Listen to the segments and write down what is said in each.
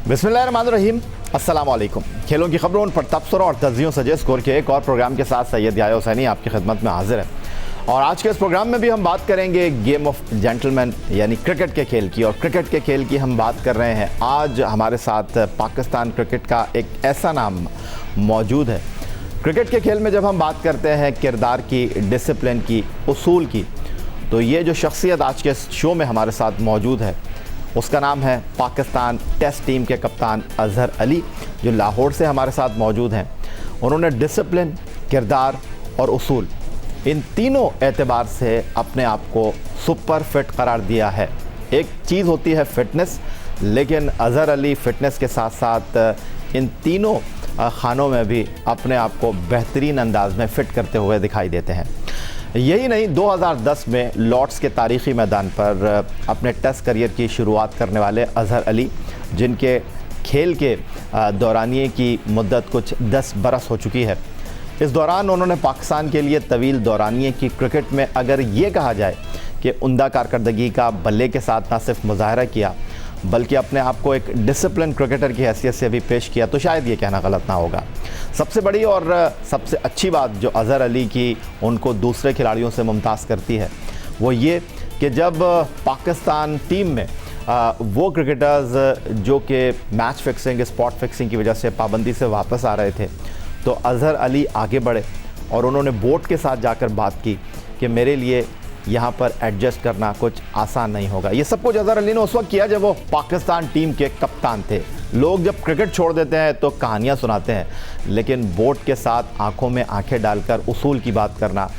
बिस्मिल्लाहिर्रहमानिर्रहीम, अस्सलाम वालेकुम। खेलों की खबरों पर तबसरा और तज्जियों सजे स्कोर के एक और प्रोग्राम के साथ सैयद याह्या हुसैनी आपकी खिदमत में हाजिर है। और आज के इस प्रोग्राम में भी हम बात करेंगे गेम ऑफ जेंटलमैन यानी क्रिकेट के खेल की। और क्रिकेट के खेल की हम बात कर रहे हैं। आज हमारे साथ पाकिस्तान क्रिकेट का एक ऐसा नाम मौजूद है। क्रिकेट के खेल में जब हम बात करते हैं किरदार की, डिसिप्लिन की, उसूल की, तो ये जो शख्सियत आज के शो में हमारे साथ मौजूद है उसका नाम है पाकिस्तान टेस्ट टीम के कप्तान अजहर अली, जो लाहौर से हमारे साथ मौजूद हैं। उन्होंने डिसिप्लिन, किरदार और उसूल, इन तीनों एतबार से अपने आप को सुपर फिट करार दिया है। एक चीज़ होती है फ़िटनेस, लेकिन अजहर अली फ़िटनेस के साथ साथ इन तीनों खानों में भी अपने आप को बेहतरीन अंदाज में फ़िट करते हुए दिखाई देते हैं। यही नहीं, 2010 में लॉर्ड्स के तारीख़ी मैदान पर अपने टेस्ट करियर की शुरुआत करने वाले अजहर अली, जिनके खेल के दौरानिए की मुद्दत कुछ 10 बरस हो चुकी है, इस दौरान उन्होंने पाकिस्तान के लिए तवील दौरानिए की क्रिकेट में अगर ये कहा जाए कि उम्दा कारकर्दगी का बल्ले के साथ न सिर्फ मुजाहरा किया बल्कि अपने आप को एक डिसिप्लिन क्रिकेटर की हैसियत से भी पेश किया, तो शायद ये कहना गलत ना होगा। सबसे बड़ी और सबसे अच्छी बात जो अजहर अली की उनको दूसरे खिलाड़ियों से मुमताज़ करती है वो ये कि जब पाकिस्तान टीम में वो क्रिकेटर्स जो कि मैच फिक्सिंग, स्पॉट फिक्सिंग की वजह से पाबंदी से वापस आ रहे थे, तो अजहर अली आगे बढ़े और उन्होंने बोर्ड के साथ जाकर बात की कि मेरे लिए यहाँ पर एडजस्ट करना कुछ आसान नहीं होगा। ये सब कुछ अजहर अली ने उस वक्त किया जब वो पाकिस्तान टीम के कप्तान थे। लोग जब क्रिकेट छोड़ देते हैं तो कहानियाँ सुनाते हैं, लेकिन बोर्ड के साथ आंखों में आंखें डालकर उसूल की बात करना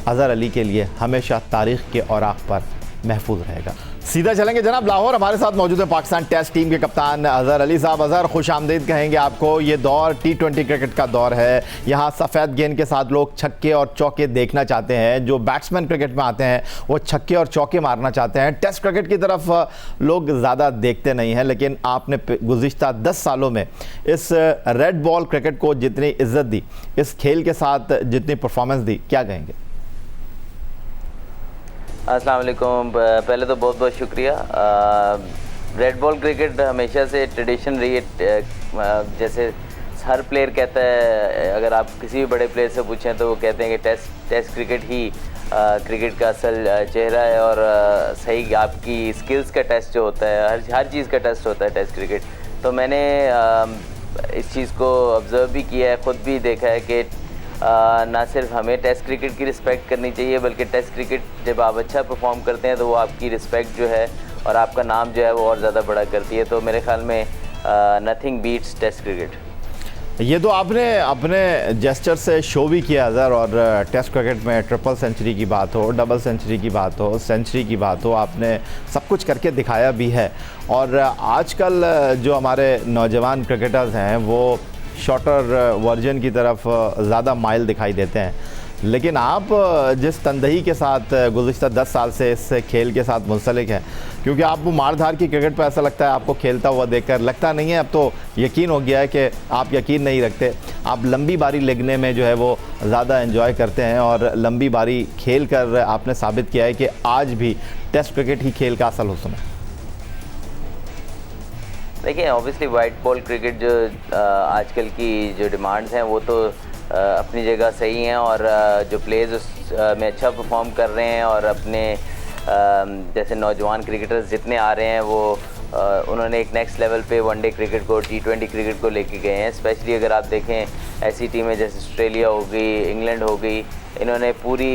अजहर अली के लिए हमेशा तारीख़ के औराक पर महफूज रहेगा। सीधा चलेंगे जनाब लाहौर। हमारे साथ मौजूद है पाकिस्तान टेस्ट टीम के कप्तान अजहर अली साहब। अजहर, खुश आमदीद कहेंगे आपको। ये दौर T20 क्रिकेट का दौर है। यहाँ सफ़ेद गेंद के साथ लोग छक्के और चौके देखना चाहते हैं। जो बैट्समैन क्रिकेट में आते हैं वो छक्के और चौके मारना चाहते हैं। टेस्ट क्रिकेट की तरफ लोग ज़्यादा देखते नहीं हैं, लेकिन आपने गुज़िश्ता 10 सालों में इस रेड बॉल क्रिकेट को जितनी इज़्ज़त दी, इस खेल के साथ जितनी परफॉर्मेंस दी, क्या कहेंगे? अस्सलाम वालेकुम। पहले तो बहुत बहुत शुक्रिया। रेड बॉल क्रिकेट हमेशा से ट्रेडिशन रही है। जैसे हर प्लेयर कहता है, अगर आप किसी भी बड़े प्लेयर से पूछें तो वो कहते हैं कि टेस्ट क्रिकेट ही क्रिकेट का असल चेहरा है और सही आपकी स्किल्स का टेस्ट जो होता है, हर चीज़ का टेस्ट होता है टेस्ट क्रिकेट। तो मैंने इस चीज़ को ऑब्ज़र्व भी किया है, ख़ुद भी देखा है कि ना सिर्फ हमें टेस्ट क्रिकेट की रिस्पेक्ट करनी चाहिए, बल्कि टेस्ट क्रिकेट जब आप अच्छा परफॉर्म करते हैं तो वो आपकी रिस्पेक्ट जो है और आपका नाम जो है वो और ज़्यादा बड़ा करती है। तो मेरे ख्याल में नथिंग बीट्स टेस्ट क्रिकेट। ये तो आपने अपने जेस्चर से शो भी किया अजहर, और टेस्ट क्रिकेट में ट्रिपल सेंचुरी की बात हो, डबल सेंचुरी की बात हो, सेंचुरी की बात हो, आपने सब कुछ करके दिखाया भी है। और आजकल जो हमारे नौजवान क्रिकेटर्स हैं वो शॉर्टर वर्जन की तरफ ज़्यादा माइल दिखाई देते हैं, लेकिन आप जिस तंदही के साथ गुज़िश्ता 10 साल से इस खेल के साथ मुंसलिक हैं, क्योंकि आप वो मारधार की क्रिकेट पर ऐसा लगता है आपको खेलता हुआ देखकर लगता नहीं है, अब तो यकीन हो गया है कि आप यकीन नहीं रखते। आप लंबी बारी लगने में जो है वो ज़्यादा एंजॉय करते हैं और लंबी बारी खेल कर आपने साबित किया है कि आज भी टेस्ट क्रिकेट ही खेल का असल हुस्न है। देखिए, ऑब्वियसली वाइट बॉल क्रिकेट जो आजकल की जो डिमांड्स हैं वो तो अपनी जगह सही हैं, और जो प्लेयर्स उस में अच्छा परफॉर्म कर रहे हैं और अपने जैसे नौजवान क्रिकेटर्स जितने आ रहे हैं वो उन्होंने एक नेक्स्ट लेवल पे वनडे क्रिकेट को, T20 क्रिकेट को लेके गए हैं। स्पेशली अगर आप देखें ऐसी टीमें जैसे ऑस्ट्रेलिया हो गई, इंग्लैंड हो गई, इन्होंने पूरी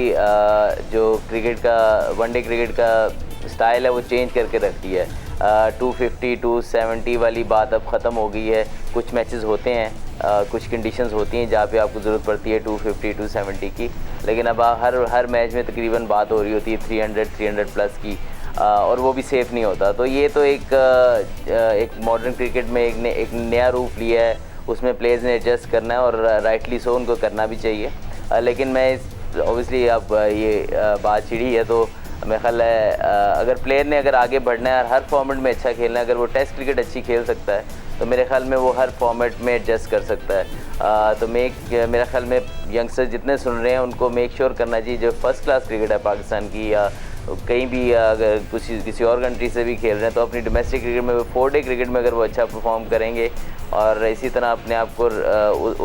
जो क्रिकेट का, वनडे क्रिकेट का स्टाइल है वो चेंज करके रख दिया है। 250 270 वाली बात अब ख़त्म हो गई है। कुछ मैचेस होते हैं, कुछ कंडीशंस होती हैं जहाँ पे आपको ज़रूरत पड़ती है 250 270 की, लेकिन अब हर मैच में तकरीबन बात हो रही होती है 300 प्लस की, और वो भी सेफ़ नहीं होता। तो ये तो एक मॉडर्न क्रिकेट में एक नया रूप लिया है, उसमें प्लेयर्स ने एडजस्ट करना है और राइटली सो उनको करना भी चाहिए। लेकिन मैं ऑब्वियसली अब ये बात छिड़ी है तो मेरा ख्याल है अगर प्लेयर ने अगर आगे बढ़ना है और हर फॉर्मेट में अच्छा खेलना है, अगर वो टेस्ट क्रिकेट अच्छी खेल सकता है तो मेरे ख्याल में वो हर फॉर्मेट में एडजस्ट कर सकता है। तो मेरा ख्याल में यंगस्टर्स जितने सुन रहे हैं उनको मेक श्योर करना चाहिए जो फर्स्ट क्लास क्रिकेट है पाकिस्तान की या कहीं भी अगर किसी और कंट्री से भी खेल रहे हैं तो अपनी डोमेस्टिक क्रिकेट में 4 डे क्रिकेट में अगर वो अच्छा परफॉर्म करेंगे और इसी तरह अपने आप को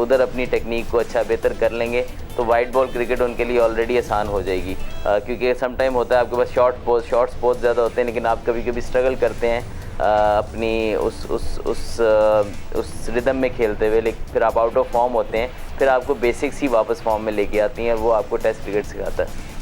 उधर अपनी टेक्निक को अच्छा बेहतर कर लेंगे तो वाइट बॉल क्रिकेट उनके लिए ऑलरेडी आसान हो जाएगी। क्योंकि सम टाइम होता है आपके पास शॉर्ट्स बहुत ज़्यादा होते हैं, लेकिन आप कभी कभी स्ट्रगल करते हैं अपनी उस रिदम में खेलते हुए, लेकिन फिर आप आउट ऑफ फॉर्म होते हैं, फिर आपको बेसिक्स ही वापस फॉर्म में लेके आती हैं, वो आपको टेस्ट क्रिकेट सिखाता है।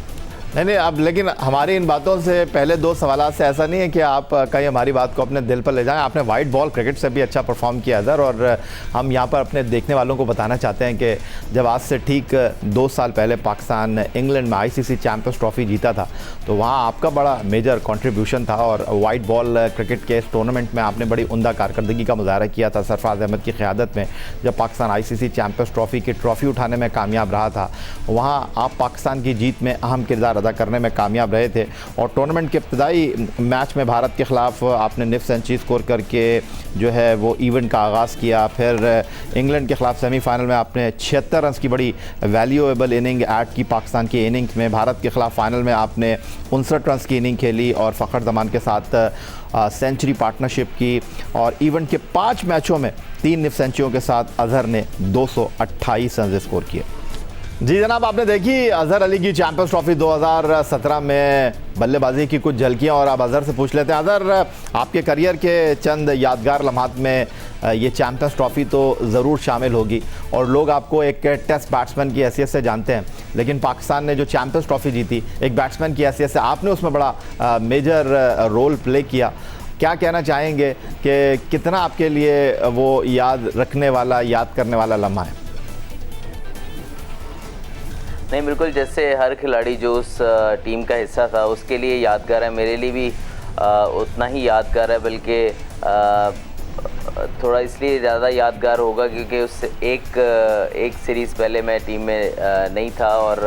नहीं, अब लेकिन हमारी इन बातों से पहले 2 सवालात से ऐसा नहीं है कि आप कहीं हमारी बात को अपने दिल पर ले जाएं। आपने वाइट बॉल क्रिकेट से भी अच्छा परफॉर्म किया इधर, और हम यहाँ पर अपने देखने वालों को बताना चाहते हैं कि जब आज से ठीक 2 साल पहले पाकिस्तान इंग्लैंड में ICC चैम्पियंस ट्रॉफी जीता था तो वहाँ आपका बड़ा मेजर कंट्रीब्यूशन था और वाइट बॉल क्रिकेट के इस टूर्नामेंट में आपने बड़ी उम्दा कारकर्दगी का मुजाहरा किया था सरफराज अहमद की क़यादत में। जब पाकिस्तान ICC चैम्पियंस ट्रॉफी की ट्रॉफ़ी उठाने में कामयाब रहा था, वहाँ आप पाकिस्तान की जीत में अहम किरदार अदा करने में कामयाब रहे थे और टूर्नामेंट के इब्तदाई मैच में भारत के ख़िलाफ़ आपने निफ सेंचुरी स्कोर करके जो है वो इवेंट का आगाज़ किया। फिर इंग्लैंड के ख़िलाफ़ सेमीफाइनल में आपने 76 रन की बड़ी वैल्यूएबल इनिंग ऐड की पाकिस्तान की इनिंग्स में। भारत के ख़िलाफ़ फाइनल में आपने 59 रन की इनिंग खेली और फ़खर जमान के साथ सेंचुरी पार्टनरशिप की और इवेंट के 5 मैचों में 3 निफ सेंचुरियों के साथ अजहर ने 228 रन स्कोर किए। जी जनाब, आपने देखी अजहर अली की चैम्पियंस ट्रॉफी 2017 में बल्लेबाजी की कुछ झलकियां और अब अजहर से पूछ लेते हैं। अजहर, आपके करियर के चंद यादगार लम्हात में ये चैम्पियंस ट्रॉफी तो ज़रूर शामिल होगी और लोग आपको एक टेस्ट बैट्समैन की हैसियत से जानते हैं, लेकिन पाकिस्तान ने जो चैम्पियंस ट्रॉफी जीती एक बैट्समैन की हैसियत से आपने उसमें बड़ा मेजर रोल प्ले किया। क्या कहना चाहेंगे कि कितना आपके लिए वो याद रखने वाला, याद करने वाला लम्हा है? नहीं, बिल्कुल, जैसे हर खिलाड़ी जो उस टीम का हिस्सा था उसके लिए यादगार है, मेरे लिए भी उतना ही यादगार है, बल्कि थोड़ा इसलिए ज़्यादा यादगार होगा क्योंकि उससे एक सीरीज़ पहले मैं टीम में नहीं था और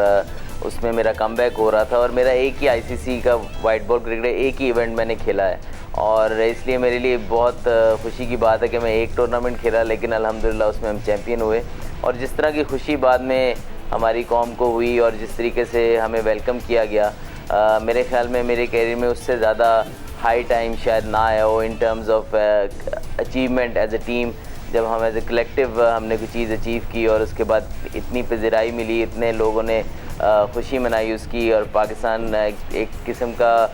उसमें मेरा कमबैक हो रहा था और मेरा एक ही ICC का वाइट बॉल क्रिकेट एक ही इवेंट मैंने खेला है और इसलिए मेरे लिए बहुत खुशी की बात है कि मैं एक टूर्नामेंट खेला लेकिन अल्हम्दुलिल्लाह उसमें हम चैम्पियन हुए। और जिस तरह की खुशी बाद में हमारी कौम को हुई और जिस तरीके से हमें वेलकम किया गया, मेरे ख्याल में मेरे कैरियर में उससे ज़्यादा हाई टाइम शायद ना आया हो in terms of achievement as a team. जब हम एज ए कलेक्टिव हमने कोई चीज़ अचीव की और उसके बाद इतनी पज़िराई मिली, इतने लोगों ने खुशी मनाई उसकी, और पाकिस्तान एक किस्म का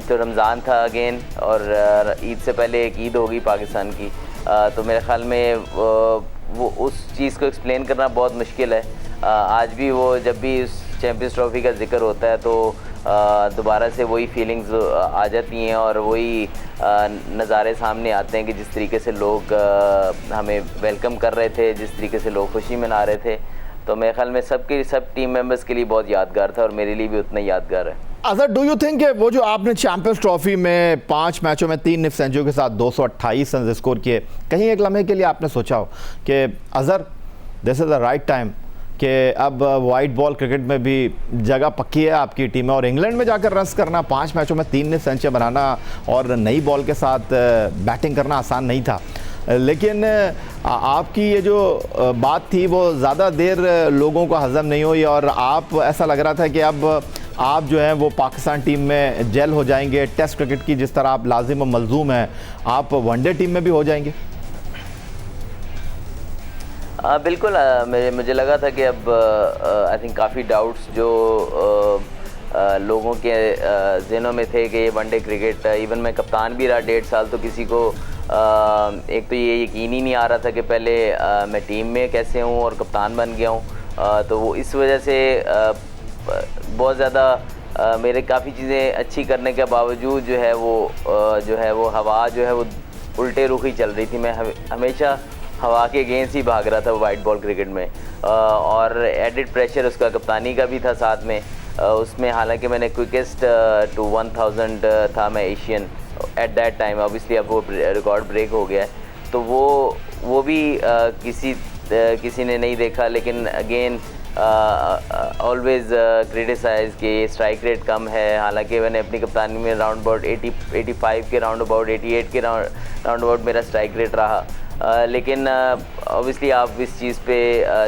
तो रमज़ान था अगेन और ईद से पहले एक ईद होगी पाकिस्तान की, तो मेरे ख्याल में वो उस चीज़ को एक्सप्लेन करना बहुत मुश्किल है। आज भी वो जब भी उस चैम्पियंस ट्रॉफी का जिक्र होता है तो दोबारा से वही फीलिंग्स आ जाती हैं और वही नज़ारे सामने आते हैं कि जिस तरीके से लोग हमें वेलकम कर रहे थे, जिस तरीके से लोग खुशी मना रहे थे, तो मेरे ख्याल में सब टीम मेंबर्स के लिए बहुत यादगार था और मेरे लिए भी उतना यादगार है। अजहर, डू यू थिंक वो जो आपने चैम्पियंस ट्रॉफी में 5 मैचों में 3 निफ सेंचुरी के साथ 228 रन स्कोर किए, कहीं एक लम्हे के लिए आपने सोचा हो कि Azhar this is the right time कि अब वाइट बॉल क्रिकेट में भी जगह पक्की है आपकी टीम में और इंग्लैंड में जाकर रन्स करना, 5 मैचों में 3 निफ सेंचुरी बनाना और नई बॉल के साथ बैटिंग करना आसान नहीं था, लेकिन आपकी ये जो बात थी वो ज़्यादा देर लोगों को हज़म नहीं हुई और आप ऐसा लग रहा था कि अब आप जो हैं वो पाकिस्तान टीम में जेल हो जाएंगे, टेस्ट क्रिकेट की जिस तरह आप लाजिम और मलजूम हैं, आप वनडे टीम में भी हो जाएंगे। बिल्कुल, मुझे लगा था कि अब आई थिंक काफ़ी डाउट्स जो लोगों के ज़हनों में थे कि ये वनडे क्रिकेट, इवन मैं कप्तान भी रहा 1.5 साल, तो किसी को एक तो ये यकीन ही नहीं आ रहा था कि पहले मैं टीम में कैसे हूँ और कप्तान बन गया हूँ, तो वो इस वजह से बहुत ज़्यादा मेरे काफ़ी चीज़ें अच्छी करने के बावजूद जो है वो हवा जो है वो उल्टे रुख ही चल रही थी। मैं हमेशा हवा के अगेंस्ट ही भाग रहा था वाइट बॉल क्रिकेट में और एडिड प्रेशर उसका कप्तानी का भी था साथ में उसमें। हालांकि मैंने क्विकेस्ट टू 1000 था मैं Asian at that time, obviously अब वो रिकॉर्ड ब्रेक हो गया है, तो वो भी किसी ने नहीं देखा, लेकिन अगेन ऑलवेज क्रिटिसाइज कि ये स्ट्राइक रेट कम है। हालांकि मैंने अपनी कप्तानी में राउंड अबाउट 85 के राउंड अबाउट 88 के राउंड अबाउट मेरा स्ट्राइक रेट रहा, लेकिन ऑब्वियसली आप इस चीज़ पे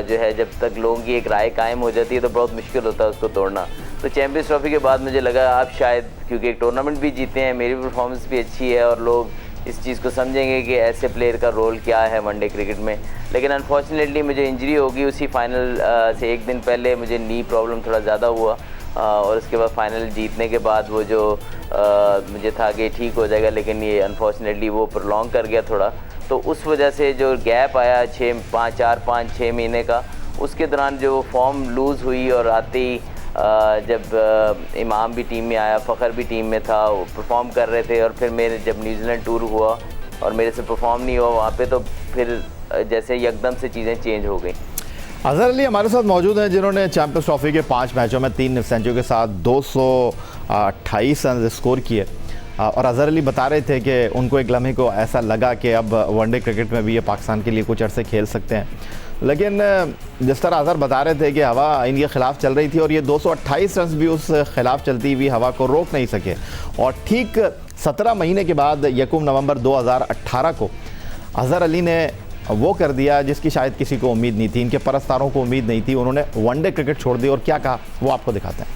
जो है जब तक लोगों की एक राय कायम हो जाती है तो बहुत मुश्किल होता है उसको तोड़ना। तो चैम्पियंस ट्रॉफी के बाद मुझे लगा आप शायद, क्योंकि एक टूर्नामेंट भी जीते हैं, मेरी परफॉर्मेंस भी अच्छी है और लोग इस चीज़ को समझेंगे कि ऐसे प्लेयर का रोल क्या है वनडे क्रिकेट में। लेकिन अनफॉर्चुनेटली मुझे इंजरी हो गई उसी फाइनल से एक दिन पहले। मुझे नी प्रॉब्लम थोड़ा ज़्यादा हुआ और उसके बाद फाइनल जीतने के बाद वो जो मुझे था कि ठीक हो जाएगा, लेकिन ये अनफॉर्चुनेटली वो प्रोलॉन्ग कर गया थोड़ा। तो उस वजह से जो गैप आया 4-5-6 महीने का, उसके दौरान जो फॉर्म लूज़ हुई और आते ही जब इमाम भी टीम में आया, फ़खर भी टीम में था, वो परफॉर्म कर रहे थे, और फिर मेरे जब न्यूजीलैंड टूर हुआ और मेरे से परफॉर्म नहीं हुआ वहाँ पे, तो फिर जैसे एकदम से चीज़ें चेंज हो गई। अज़हर अली हमारे साथ मौजूद हैं, जिन्होंने चैम्पियंस ट्रॉफी के 5 मैचों में 3 सेंचुरी के साथ 228 रन स्कोर किए। और अज़हर अली बता रहे थे कि उनको एक लम्हे को ऐसा लगा कि अब वनडे क्रिकेट में भी ये पाकिस्तान के लिए कुछ अरसे खेल सकते हैं। लेकिन जिस तरह अज़हर बता रहे थे कि हवा इनके ख़िलाफ़ चल रही थी और ये 228 रन भी उस ख़िलाफ़ चलती हुई हवा को रोक नहीं सके। और ठीक 17 महीने के बाद 1 नवंबर 2018 को अज़हर अली ने वो कर दिया जिसकी शायद किसी को उम्मीद नहीं थी, इनके परस्तारों को उम्मीद नहीं थी। उन्होंने वनडे क्रिकेट छोड़ दी और क्या कहा वो आपको दिखाते हैं।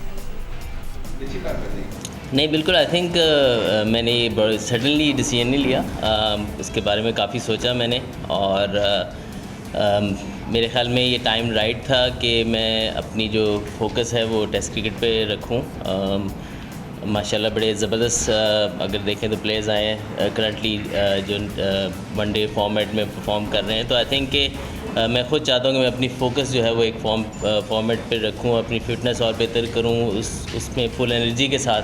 नहीं, बिल्कुल आई थिंक मैंने ये सडनली डिसीजन नहीं लिया। इसके बारे में काफ़ी सोचा मैंने, और मेरे ख्याल में ये टाइम राइट था कि मैं अपनी जो फोकस है वो टेस्ट क्रिकेट पे रखूं। माशाल्लाह बड़े ज़बरदस्त अगर देखें तो प्लेयर्स आए हैं करंटली जो वनडे फॉर्मेट में परफॉर्म कर रहे हैं। तो आई थिंक कि मैं खुद चाहता हूँ कि मैं अपनी फोकस जो है वो एक फॉर्मेट पे रखूँ, अपनी फ़िटनेस और बेहतर करूँ, उसमें फुल एनर्जी के साथ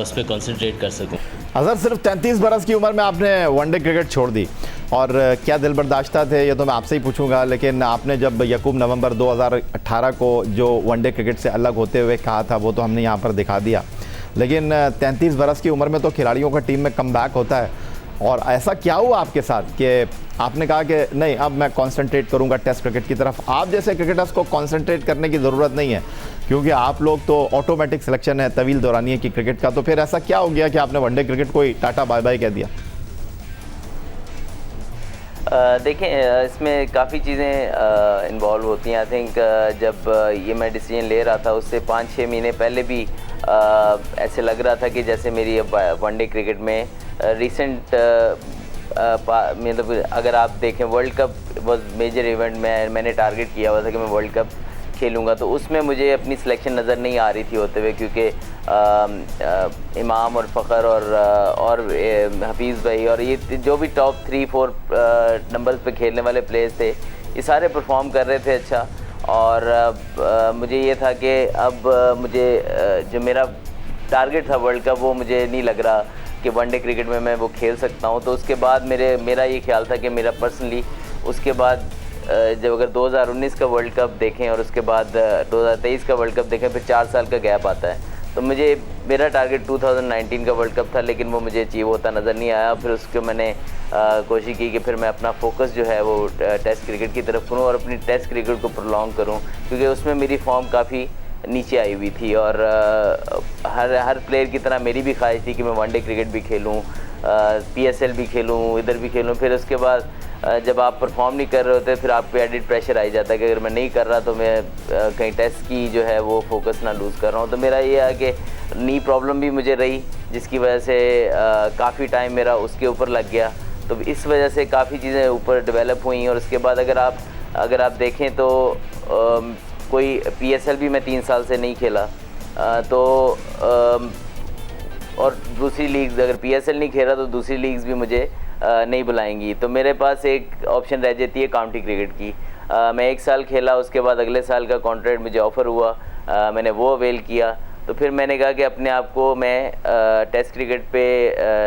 उस पर कॉन्सेंट्रेट कर सकूँ। अज़हर, सिर्फ 33 बरस की उम्र में आपने वनडे क्रिकेट छोड़ दी, और क्या दिल बर्दाश्ता थे ये तो मैं आपसे ही पूछूंगा। लेकिन आपने जब 1 नवंबर 2018 को जो वनडे क्रिकेट से अलग होते हुए कहा था वो तो हमने यहाँ पर दिखा दिया। लेकिन 33 बरस की उम्र में तो खिलाड़ियों का टीम में कमबैक होता है, और ऐसा क्या हुआ आपके साथ कि आपने कहा कि नहीं अब मैं कंसंट्रेट करूंगा टेस्ट क्रिकेट की तरफ। आप जैसे क्रिकेटर्स को कंसंट्रेट करने की ज़रूरत नहीं है, क्योंकि आप लोग तो ऑटोमेटिक सिलेक्शन है तवील दौरानिए की क्रिकेट का। तो फिर ऐसा क्या हो गया कि आपने वनडे क्रिकेट को ही टाटा बाय बाय कह दिया? देखें, इसमें काफ़ी चीज़ें इन्वॉल्व होती हैं। आई थिंक जब ये मैं डिसीजन ले रहा था उससे 5-6 महीने पहले भी ऐसे लग रहा था कि जैसे मेरी वनडे क्रिकेट में रिसेंट मतलब अगर आप देखें world cup was major event, मैंने टारगेट किया हुआ था कि मैं वर्ल्ड कप खेलूँगा। तो उसमें मुझे अपनी सिलेक्शन नज़र नहीं आ रही थी होते हुए, क्योंकि इमाम और फ़खर और हफीज़ भाई और ये जो भी टॉप 3-4 नंबर्स पे खेलने वाले प्लेयर्स थे, ये सारे परफॉर्म कर रहे थे अच्छा। और मुझे ये था कि अब मुझे जो मेरा टारगेट था वर्ल्ड कप, वो मुझे नहीं लग रहा कि वनडे क्रिकेट में मैं वो खेल सकता हूँ। तो उसके बाद मेरा ये ख्याल था कि मेरा पर्सनली उसके बाद जब अगर 2019 का वर्ल्ड कप देखें और उसके बाद 2023 का वर्ल्ड कप देखें, फिर 4 साल का गैप आता है। तो मेरा टारगेट 2019 का वर्ल्ड कप था, लेकिन वो मुझे अचीव होता नज़र नहीं आया। फिर उसके मैंने कोशिश की कि फिर मैं अपना फोकस जो है वो टेस्ट क्रिकेट की तरफ करूँ और अपनी टेस्ट क्रिकेट को प्रोलॉन्ग करूँ, क्योंकि उसमें मेरी फॉर्म काफ़ी नीचे आई हुई थी। और हर प्लेयर की तरह मेरी भी ख्वाहिश थी कि मैं वनडे क्रिकेट भी खेलूँ, PSL भी खेलूँ, इधर भी खेलूँ। फिर उसके बाद जब आप परफॉर्म नहीं कर रहे होते, फिर आप पे एडिड प्रेशर आई जाता है कि अगर मैं नहीं कर रहा तो मैं कहीं टेस्ट की जो है वो फोकस ना लूज़ कर रहा हूँ। तो मेरा ये है कि नी प्रॉब्लम भी मुझे रही, जिसकी वजह से काफ़ी टाइम मेरा उसके ऊपर लग गया। तो इस वजह से काफ़ी चीज़ें ऊपर डेवलप हुई। और उसके बाद अगर आप देखें तो कोई PSL भी मैं 3 साल से नहीं खेला। तो और दूसरी लीग्स, अगर PSL नहीं खेला तो दूसरी लीग्स भी मुझे नहीं बुलाएंगी। तो मेरे पास एक ऑप्शन रह जाती है काउंटी क्रिकेट की। मैं 1 साल खेला, उसके बाद अगले साल का कॉन्ट्रैक्ट मुझे ऑफ़र हुआ, मैंने वो अवेल किया। तो फिर मैंने कहा कि अपने आप को मैं टेस्ट क्रिकेट पे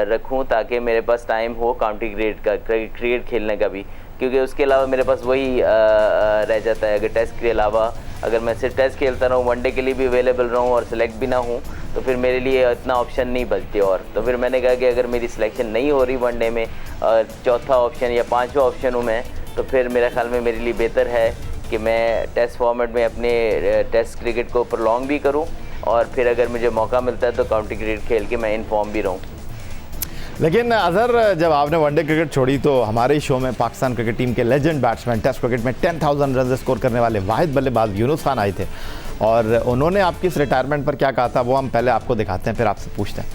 रखूं ताकि मेरे पास टाइम हो काउंटी क्रिकेट खेलने का भी, क्योंकि उसके अलावा मेरे पास वही रह जाता है। अगर टेस्ट के अलावा अगर मैं सिर्फ टेस्ट खेलता रहूँ, वनडे के लिए भी अवेलेबल रहूँ और सिलेक्ट भी ना हूँ, तो फिर मेरे लिए इतना ऑप्शन नहीं बचते। और तो फिर मैंने कहा कि अगर मेरी सिलेक्शन नहीं हो रही वनडे में, चौथा ऑप्शन या 5वां ऑप्शन हूँ मैं, तो फिर मेरे ख्याल में मेरे लिए बेहतर है कि मैं टेस्ट फॉर्मेट में अपने टेस्ट क्रिकेट को प्रोलॉन्ग भी करूँ, और फिर अगर मुझे मौका मिलता है तो काउंटी क्रिकेट खेल के मैं इन फॉर्म भी रहूँ। लेकिन अज़हर, जब आपने वनडे क्रिकेट छोड़ी तो हमारे शो में पाकिस्तान क्रिकेट टीम के लेजेंड बैट्समैन, टेस्ट क्रिकेट में 10,000 रन स्कोर करने वाले वाहिद बल्लेबाज यूनुस खान आए थे और उन्होंने आपकी इस रिटायरमेंट पर क्या कहा था, वो हम पहले आपको दिखाते हैं, फिर आपसे पूछते हैं।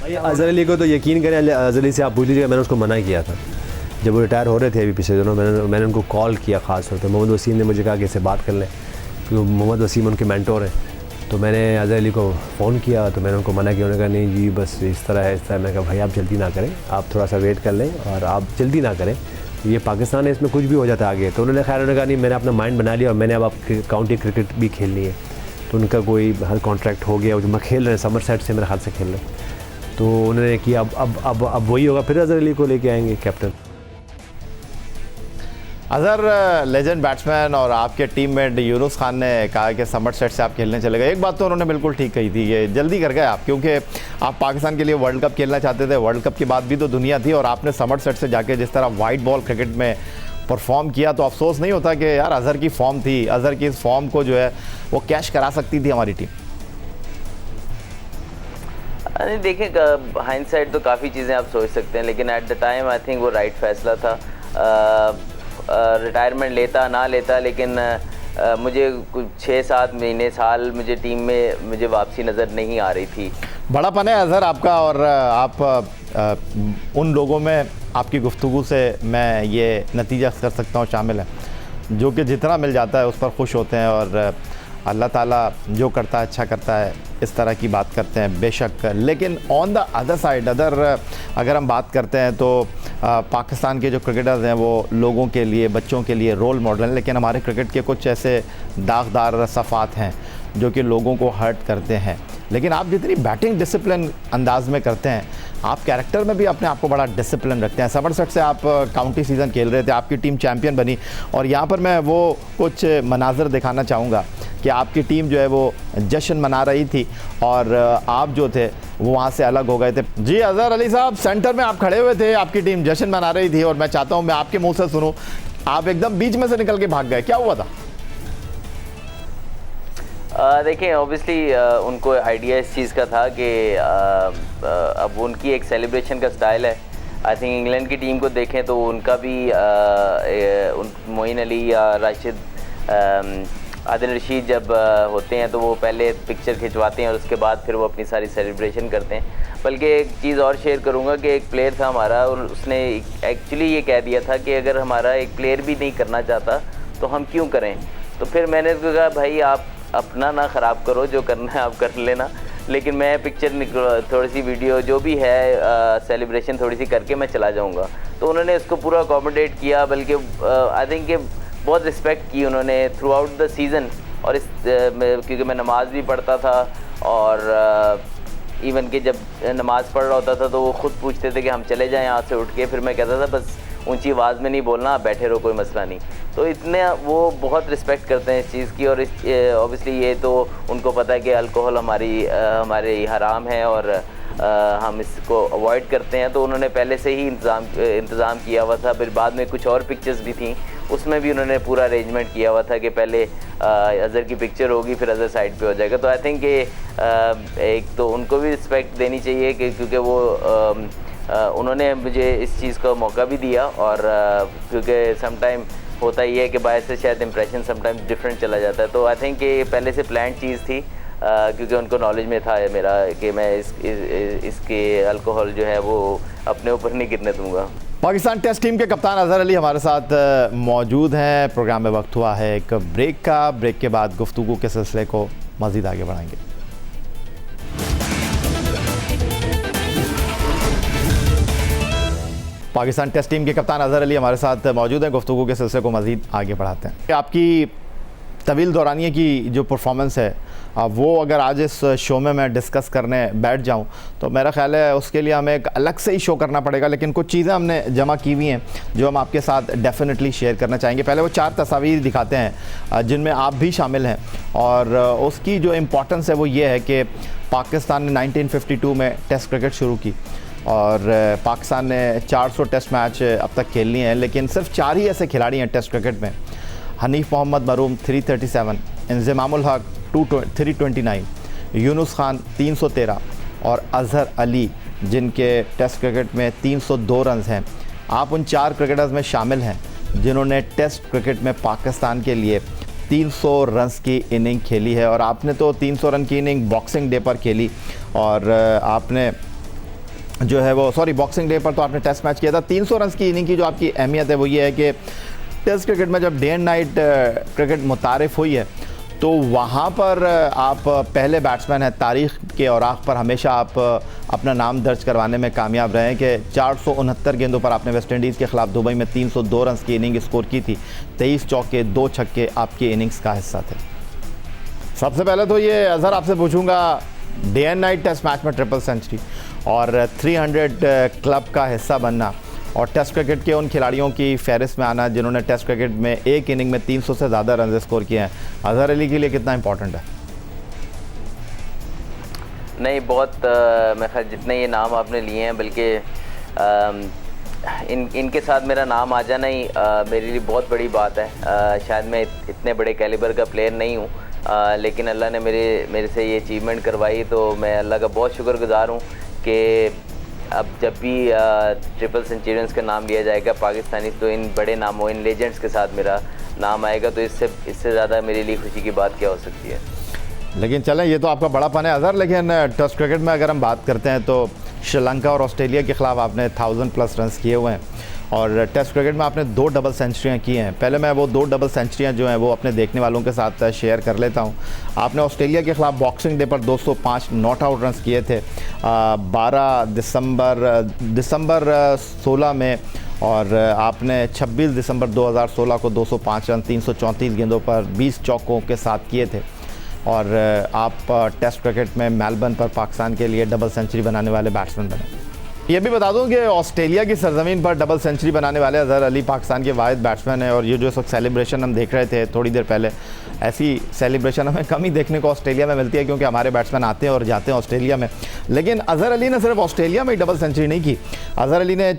भाई अज़हर अली को तो यकीन करें, अज़हर अली से आप पूछ लीजिएगा, मैंने उसको मना किया था जब वो रिटायर हो रहे थे अभी पिछले दिनों। मैंने उनको कॉल किया ख़ास तौर पर। मोहम्मद वसीम ने मुझे कहा कि इससे बात कर लें, क्योंकि मोहम्मद वसीम उनके मेंटोर हैं। तो मैंने अज़हर अली को फ़ोन किया तो मैंने उनको मना किया। उन्होंने कहा नहीं जी बस इस तरह है, इस तरह। मैंने कहा भाई आप जल्दी ना करें, आप थोड़ा सा वेट कर लें और आप जल्दी ना करें, ये पाकिस्तान है, इसमें कुछ भी हो जाता है आगे। तो उन्होंने खैर उन्होंने कहा नहीं, मैंने अपना माइंड बना लिया और मैंने अब काउंटी क्रिकेट भी खेलनी है। तो उनका कोई हर कॉन्ट्रैक्ट हो गया, जो मैं खेल रहे हैं समरसेट से मेरे ख्याल से खेल रहे हैं। तो उन्होंने किया अब वही होगा, फिर अज़हर अली को लेके आएंगे कैप्टन। अज़हर लेजेंड बैट्समैन और आपके टीममेट यूनुस खान ने कहा कि समरसेट से आप खेलने चले गए। एक बात तो उन्होंने बिल्कुल ठीक कही थी, ये जल्दी कर गए आप, क्योंकि आप पाकिस्तान के लिए वर्ल्ड कप खेलना चाहते थे। वर्ल्ड कप की बात भी तो दुनिया थी और आपने समरसेट से जाके जिस तरह वाइट बॉल क्रिकेट में परफॉर्म किया, तो अफसोस नहीं होता कि यार अज़हर की फॉर्म थी, अज़हर की इस फॉर्म को जो है वो कैश करा सकती थी हमारी टीम? नहीं, देखें हाइंडसाइट तो काफ़ी चीज़ें आप सोच सकते हैं, लेकिन at the time I think वो राइट फैसला था। रिटायरमेंट लेता ना लेता, लेकिन मुझे कुछ 6-7 महीने साल मुझे टीम में मुझे वापसी नज़र नहीं आ रही थी। बड़ापन है अज़हर आपका, और आप उन लोगों में आपकी गुफ्तगू से मैं ये नतीजा कर सकता हूँ शामिल है, जो कि जितना मिल जाता है उस पर खुश होते हैं और अल्लाह ताला जो करता है अच्छा करता है, इस तरह की बात करते हैं बेशक। लेकिन ऑन द अदर साइड अगर हम बात करते हैं तो पाकिस्तान के जो क्रिकेटर्स हैं वो लोगों के लिए, बच्चों के लिए रोल मॉडल हैं, लेकिन हमारे क्रिकेट के कुछ ऐसे दागदार सफ़ात हैं जो कि लोगों को हर्ट करते हैं। लेकिन आप जितनी बैटिंग डिसिप्लिन अंदाज में करते हैं, आप कैरेक्टर में भी अपने आप को बड़ा डिसिप्लिन रखते हैं। समरसेट से आप काउंटी सीज़न खेल रहे थे, आपकी टीम चैम्पियन बनी, और यहाँ पर मैं वो कुछ मनाज़र दिखाना चाहूँगा कि आपकी टीम जो है वो जश्न मना रही थी और आप जो थे वो वहाँ से अलग हो गए थे। जी अज़हर अली साहब, सेंटर में आप खड़े हुए थे, आपकी टीम जश्न मना रही थी और मैं चाहता हूँ मैं आपके मुँह से सुनूँ, आप एकदम बीच में से निकल के भाग गए, क्या हुआ था? देखें, ऑब्वियसली उनको आइडिया इस चीज़ का था कि अब उनकी एक सेलिब्रेशन का स्टाइल है। आई थिंक इंग्लैंड की टीम को देखें तो उनका भी मोइन अली या राशिद आदिल रशीद जब होते हैं तो वो पहले पिक्चर खिंचवाते हैं और उसके बाद फिर वो अपनी सारी सेलिब्रेशन करते हैं। बल्कि एक चीज़ और शेयर करूँगा कि एक प्लेयर था हमारा और उसने एक्चुअली ये कह दिया था कि अगर हमारा एक प्लेयर भी नहीं करना चाहता तो हम क्यों करें। तो फिर मैंने कहा भाई आप अपना ना ख़राब करो, जो करना है आप कर लेना, लेकिन मैं पिक्चर थोड़ी सी वीडियो जो भी है सेलिब्रेशन थोड़ी सी करके मैं चला जाऊँगा। तो उन्होंने उसको पूरा अकोमोडेट किया, बल्कि आई थिंक कि बहुत रिस्पेक्ट की उन्होंने थ्रू आउट द सीज़न। और इस क्योंकि मैं नमाज़ भी पढ़ता था और इवन कि जब नमाज़ पढ़ रहा होता था तो वो ख़ुद पूछते थे कि हम चले जाएं यहाँ से उठ के, फिर मैं कहता था बस ऊंची आवाज़ में नहीं बोलना, आप बैठे रहो, कोई मसला नहीं। तो इतने वो बहुत रिस्पेक्ट करते हैं इस चीज़ की। और ऑब्वियसली ये तो उनको पता है कि अल्कोहल हमारे हराम है और हम इसको अवॉइड करते हैं। तो उन्होंने पहले से ही इंतज़ाम किया हुआ था। फिर बाद में कुछ और पिक्चर्स भी थी, उसमें भी उन्होंने पूरा अरेंजमेंट किया हुआ था कि पहले अज़हर की पिक्चर होगी फिर अज़हर साइड पे हो जाएगा। तो आई थिंक एक तो उनको भी रिस्पेक्ट देनी चाहिए कि क्योंकि वो उन्होंने मुझे इस चीज़ का मौका भी दिया। और क्योंकि समटाइम होता ही है कि बाहर से शायद इंप्रेशन समटाइम डिफरेंट चला जाता है। तो आई थिंक ये पहले से प्लान चीज़ थी क्योंकि उनको नॉलेज में था मेरा कि मैं इसके अल्कोहल जो है वो अपने ऊपर नहीं गिरने दूंगा। पाकिस्तान टेस्ट टीम के कप्तान अज़हर अली हमारे साथ मौजूद हैं। प्रोग्राम में वक्त हुआ है एक ब्रेक का। ब्रेक के बाद गुफ्तगू के सिलसिले को मज़ीद आगे बढ़ाएंगे। पाकिस्तान टेस्ट टीम के कप्तान अज़हर अली हमारे साथ मौजूद हैं। गुफ्तगू के सिलसिले को मज़ीद आगे बढ़ाते हैं। आपकी तवील दौरानिए की जो परफॉर्मेंस है वो अगर आज इस शो में मैं डिस्कस करने बैठ जाऊं तो मेरा ख्याल है उसके लिए हमें एक अलग से ही शो करना पड़ेगा। लेकिन कुछ चीज़ें हमने जमा की हुई हैं जो हम आपके साथ डेफिनेटली शेयर करना चाहेंगे। पहले वो 4 तस्वीर दिखाते हैं जिनमें आप भी शामिल हैं और उसकी जो इम्पोर्टेंस है वो ये है कि पाकिस्तान ने 1952 में टेस्ट क्रिकेट शुरू की और पाकिस्तान ने 400 टेस्ट मैच अब तक खेल लिए हैं, लेकिन सिर्फ 4 ही ऐसे खिलाड़ी हैं टेस्ट क्रिकेट में। हनीफ मोहम्मद मरूम 337, इंज़मामुल हक 329, यूनुस खान 313 और अज़हर अली जिनके टेस्ट क्रिकेट में 302 रन हैं। आप उन 4 क्रिकेटर्स में शामिल हैं जिन्होंने टेस्ट क्रिकेट में पाकिस्तान के लिए 300 रन्स की इनिंग खेली है। और आपने तो 300 रन की इनिंग बॉक्सिंग डे पर खेली, और आपने जो है वो बॉक्सिंग डे पर तो आपने टेस्ट मैच किया था। 300 रन की इनिंग की जो आपकी अहमियत है वो ये है कि टेस्ट क्रिकेट में जब डे एंड नाइट क्रिकेट मुतारिफ हुई है तो वहाँ पर आप पहले बैट्समैन हैं तारीख़ के औराक पर, हमेशा आप अपना नाम दर्ज करवाने में कामयाब रहे हैं कि 469 गेंदों पर आपने वेस्ट इंडीज़ के ख़िलाफ़ दुबई में 302 रन की इनिंग स्कोर की थी। 23 चौके 2 छक्के आपकी इनिंग्स का हिस्सा थे। सबसे पहले तो ये अज़हर आपसे पूछूंगा, day and night test match में ट्रिपल सेंचुरी और 300 क्लब का हिस्सा बनना और टेस्ट क्रिकेट के उन खिलाड़ियों की फहरिस्त में आना जिन्होंने टेस्ट क्रिकेट में एक इनिंग में 300 से ज़्यादा रन स्कोर किए हैं, अज़हर अली के लिए कितना इंपॉर्टेंट है? नहीं, बहुत मैं ख्याल जितने ये नाम आपने लिए हैं, बल्कि इनके साथ मेरा नाम आ जाना ही मेरे लिए बहुत बड़ी बात है। शायद मैं इतने बड़े कैलिबर का प्लेयर नहीं हूँ, लेकिन अल्लाह ने मेरे से ये अचीवमेंट करवाई, तो मैं अल्लाह का बहुत शुक्रगुज़ार हूँ कि अब जब भी ट्रिपल सेंचुरियंस का नाम लिया जाएगा पाकिस्तानी, तो इन बड़े नामों, इन लेजेंड्स के साथ मेरा नाम आएगा, तो इससे ज़्यादा मेरे लिए खुशी की बात क्या हो सकती है। लेकिन चलें, ये तो आपका बड़ापन है अज़हर, लेकिन टेस्ट क्रिकेट में अगर हम बात करते हैं तो श्रीलंका और ऑस्ट्रेलिया के ख़िलाफ़ आपने 1000+ रन किए हुए हैं और टेस्ट क्रिकेट में आपने 2 डबल सेंचुरियाँ की हैं। पहले मैं वो 2 डबल सेंचुरियाँ जो हैं वो अपने देखने वालों के साथ शेयर कर लेता हूँ। आपने ऑस्ट्रेलिया के ख़िलाफ़ बॉक्सिंग डे पर 205 नॉट आउट रन किए थे 12 दिसंबर 16 में, और आपने 26 दिसंबर 2016 को 205 रन 334 गेंदों पर 20 चौकों के साथ किए थे। और आप टेस्ट क्रिकेट में मेलबर्न पर पाकिस्तान के लिए डबल सेंचुरी बनाने वाले बैट्समैन बने। ये भी बता दूं कि ऑस्ट्रेलिया की सरजमीन पर डबल सेंचुरी बनाने वाले अज़हर अली पाकिस्तान के वाहिद बैट्समैन हैं। और ये जो इस वक्त सेलिब्रेशन हम देख रहे थे थोड़ी देर पहले, ऐसी सेलिब्रेशन हमें कम ही देखने को ऑस्ट्रेलिया में मिलती है, क्योंकि हमारे बैट्समैन आते हैं और जाते हैं ऑस्ट्रेलिया में। लेकिन अज़हर अली ने सिर्फ ऑस्ट्रेलिया में ही डबल सेंचुरी नहीं की। अज़हर अली ने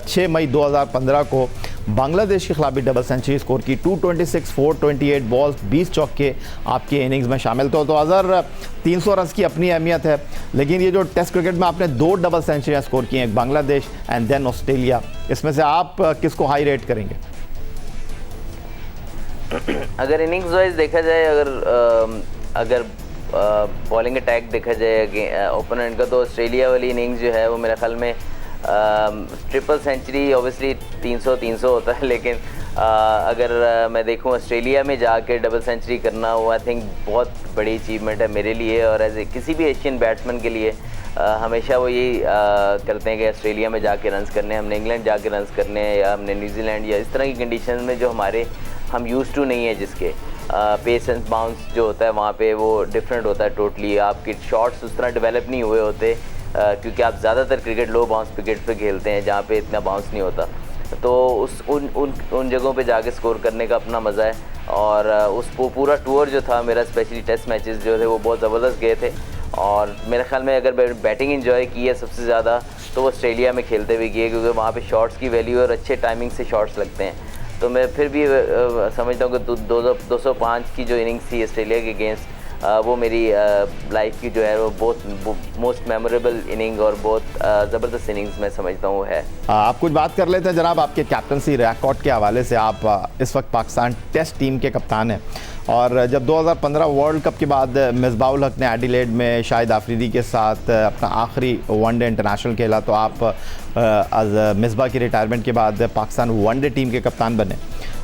6 मई 2015 को बांग्लादेश के खिलाफ भी डबल सेंचुरी स्कोर की। 226 428 बॉल्स 20 चौके आपकी इनिंग्स में शामिल थे। तो अज़हर 300 रन की अपनी अहमियत है, लेकिन ये जो टेस्ट क्रिकेट में आपने 2 डबल सेंचुरियाँ स्कोर की हैं, बांग्लादेश एंड देन ऑस्ट्रेलिया, इसमें से आप किसको हाई रेट करेंगे? अगर इनिंग्स वाइज देखा जाए, अगर बॉलिंग अटैक देखा जाए ओपोनेंट का, तो ऑस्ट्रेलिया वाली इनिंग्स जो है वो मेरे ख्याल में ट्रिपल सेंचुरी ऑब्वियसली 300 होता है, लेकिन अगर मैं देखूं ऑस्ट्रेलिया में जाके डबल सेंचुरी करना, वो आई थिंक बहुत बड़ी अचीवमेंट है मेरे लिए और एज किसी भी एशियन बैट्समैन के लिए। हमेशा वो यही करते हैं कि ऑस्ट्रेलिया में जाके रन्स करने हैं, हमने इंग्लैंड जाके रन्स करने हैं, या हमने न्यूजीलैंड, या इस तरह की कंडीशन में जो हम यूज़ टू नहीं है, जिसके पेस एंड बाउंस जो होता है वहाँ पे वो डिफरेंट होता है टोटली। आपके शॉट्स उस तरह डेवलप नहीं हुए होते, क्योंकि आप ज़्यादातर क्रिकेट लो बाउंस क्रिकेट पे खेलते हैं जहाँ पे इतना बाउंस नहीं होता। तो उन जगहों पे जाके स्कोर करने का अपना मज़ा है। और उस पूरा टूर जो था मेरा, स्पेशली टेस्ट मैचेस जो थे वो बहुत ज़बरदस्त गए थे। और मेरे ख्याल में अगर बैटिंग इंजॉय की है सबसे ज़्यादा तो वो ऑस्ट्रेलिया में खेलते हुए किए, क्योंकि वहाँ पे शॉट्स की वैल्यू और अच्छे टाइमिंग से शॉट्स लगते हैं। तो मैं फिर भी समझता हूँ कि 205 की जो इनिंग्स थी ऑस्ट्रेलिया के अगेंस्ट, वो मेरी लाइफ की जो है वो बहुत मोस्ट मेमोरेबल इनिंग और बहुत ज़बरदस्त इनिंग्स मैं समझता हूँ है। आप कुछ बात कर लेते हैं जनाब आपके कैप्टनसी रिकॉर्ड के हवाले से। आप इस वक्त पाकिस्तान टेस्ट टीम के कप्तान हैं, और जब 2015 वर्ल्ड कप के बाद मिसबाउल हक ने एडिलेड में शाहिद आफरीदी के साथ अपना आखिरी वनडे इंटरनेशनल खेला, तो आप मिसबा की रिटायरमेंट के बाद पाकिस्तान वनडे टीम के कप्तान बने।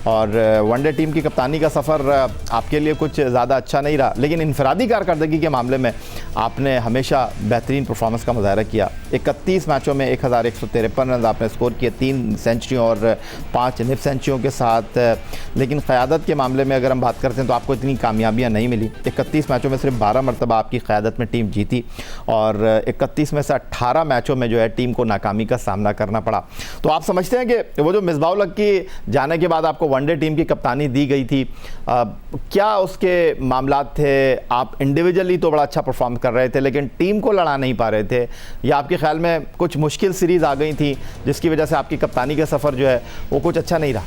और वनडे टीम की कप्तानी का सफ़र आपके लिए कुछ ज़्यादा अच्छा नहीं रहा, लेकिन इनफरादी कारकर्दगी के मामले में आपने हमेशा बेहतरीन परफॉर्मेंस का मुजाहरा किया। 31 मैचों में 1153 रन आपने स्कोर किए, 3 सेंचुरियों और 5 निप सेंचुरियों के साथ। लेकिन क़यादत के मामले में अगर हम बात करते हैं तो आपको इतनी कामयाबियाँ नहीं मिली। 31 मैचों में सिर्फ 12 मरतबा आपकी क़यादत में टीम जीती, और 31 में से 18 मैचों में जो है टीम को नाकामी का सामना करना पड़ा। तो आप समझते हैं कि वो जो मिसबाउल हक की जाने के बाद आपको वनडे टीम की कप्तानी दी गई थी, क्या उसके मामलात थे? आप इंडिविजुअली तो बड़ा अच्छा परफॉर्म कर रहे थे, लेकिन टीम को लड़ा नहीं पा रहे थे, या आपके ख्याल में कुछ मुश्किल सीरीज़ आ गई थी जिसकी वजह से आपकी कप्तानी का सफ़र जो है वो कुछ अच्छा नहीं रहा?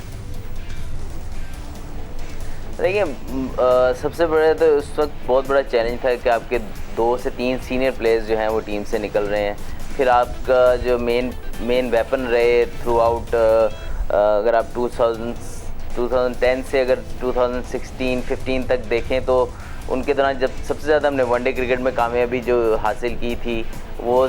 देखिए, सबसे बड़ा तो उस वक्त बहुत बड़ा चैलेंज था कि आपके 2 से 3 सीनियर प्लेयर्स जो हैं वो टीम से निकल रहे हैं। फिर आपका जो मेन वेपन रहे थ्रू आउट, अगर आप 2010 से अगर 2016-15 तक देखें तो उनके दौरान जब सबसे ज़्यादा हमने वनडे क्रिकेट में कामयाबी जो हासिल की थी वो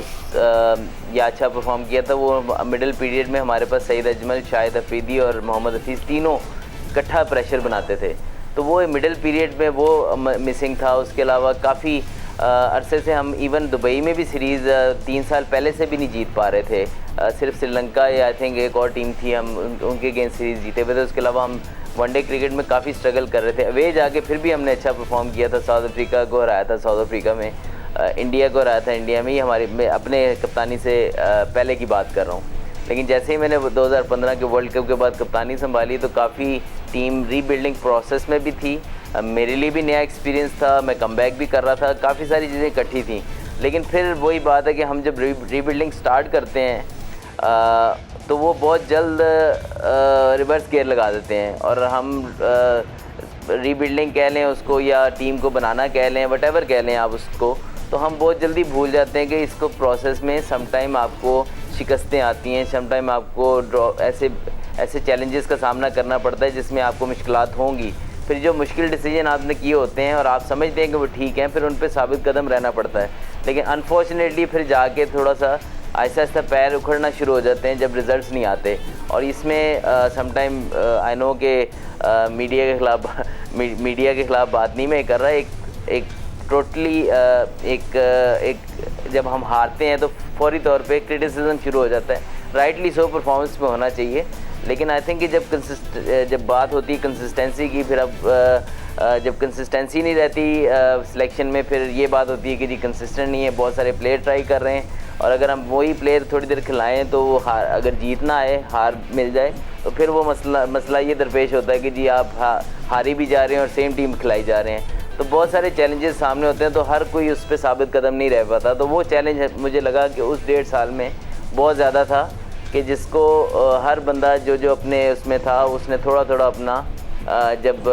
या अच्छा परफॉर्म किया था, वो मिडिल पीरियड में हमारे पास सईद अजमल, शाहिद अफरीदी और मोहम्मद हफीज़ तीनों इकट्ठा प्रेशर बनाते थे। तो वो मिडिल पीरियड में वो मिसिंग था। उसके अलावा काफ़ी अरसे से हम इवन दुबई में भी सीरीज़ 3 साल पहले से भी नहीं जीत पा रहे थे। सिर्फ श्रीलंका या आई थिंक एक और टीम थी, हम उनके अगेंस्ट सीरीज़ जीते हुए थे। उसके अलावा हम वनडे क्रिकेट में काफ़ी स्ट्रगल कर रहे थे। अवे जाके फिर भी हमने अच्छा परफॉर्म किया था। साउथ अफ्रीका को हराया था साउथ अफ्रीका में, इंडिया को हराया था इंडिया में ही। मैं अपने कप्तानी से पहले की बात कर रहा हूँ। लेकिन जैसे ही मैंने 2015 के वर्ल्ड कप के बाद कप्तानी संभाली तो काफ़ी टीम रीबिल्डिंग प्रोसेस में भी थी। मेरे लिए भी नया एक्सपीरियंस था, मैं कमबैक भी कर रहा था, काफ़ी सारी चीज़ें इकट्ठी थी। लेकिन फिर वही बात है कि हम जब रीबिल्डिंग स्टार्ट करते हैं तो वो बहुत जल्द रिवर्स गियर लगा देते हैं और हम रीबिल्डिंग कह लें उसको या टीम को बनाना कह लें, वटेवर कह लें आप उसको, तो हम बहुत जल्दी भूल जाते हैं कि इसको प्रोसेस में समटाइम आपको शिकस्तें आती हैं, समटाइम आपको ऐसे चैलेंजेस का सामना करना पड़ता है जिसमें आपको मुश्किलात होंगी। फिर जो मुश्किल डिसीजन आपने किए होते हैं और आप समझते हैं कि वो ठीक हैं, फिर उन पर साबित कदम रहना पड़ता है। लेकिन अनफॉर्चुनेटली फिर जाके थोड़ा सा आहिस्ता आहिस्ता पैर उखड़ना शुरू हो जाते हैं जब रिज़ल्ट्स नहीं आते। और इसमें समटाइम आई नो के मीडिया के ख़िलाफ़ बात नहीं मैं कर रहा, एक टोटली एक जब हम हारते हैं तो फौरी तौर पे क्रिटिसिज्म शुरू हो जाता है। राइटली सो परफॉर्मेंस में होना चाहिए, लेकिन आई थिंक कि जब बात होती है कंसिस्टेंसी की, फिर अब जब कंसिस्टेंसी नहीं रहती सिलेक्शन में, फिर ये बात होती है कि जी कंसिस्टेंट नहीं है, बहुत सारे प्लेयर ट्राई कर रहे हैं और अगर हम वही प्लेयर थोड़ी देर खिलाएं तो वो अगर जीतना आए, हार मिल जाए, तो फिर वो मसला ये दरपेश होता है कि जी आप हारी भी जा रहे हैं और सेम टीम खिलाई जा रहे हैं। तो बहुत सारे चैलेंजेस सामने होते हैं, तो हर कोई उस पर साबित कदम नहीं रह पाता। तो वो चैलेंज मुझे लगा कि उस 1.5 साल में बहुत ज़्यादा था कि जिसको हर बंदा जो अपने उसमें था उसने थोड़ा थोड़ा अपना जब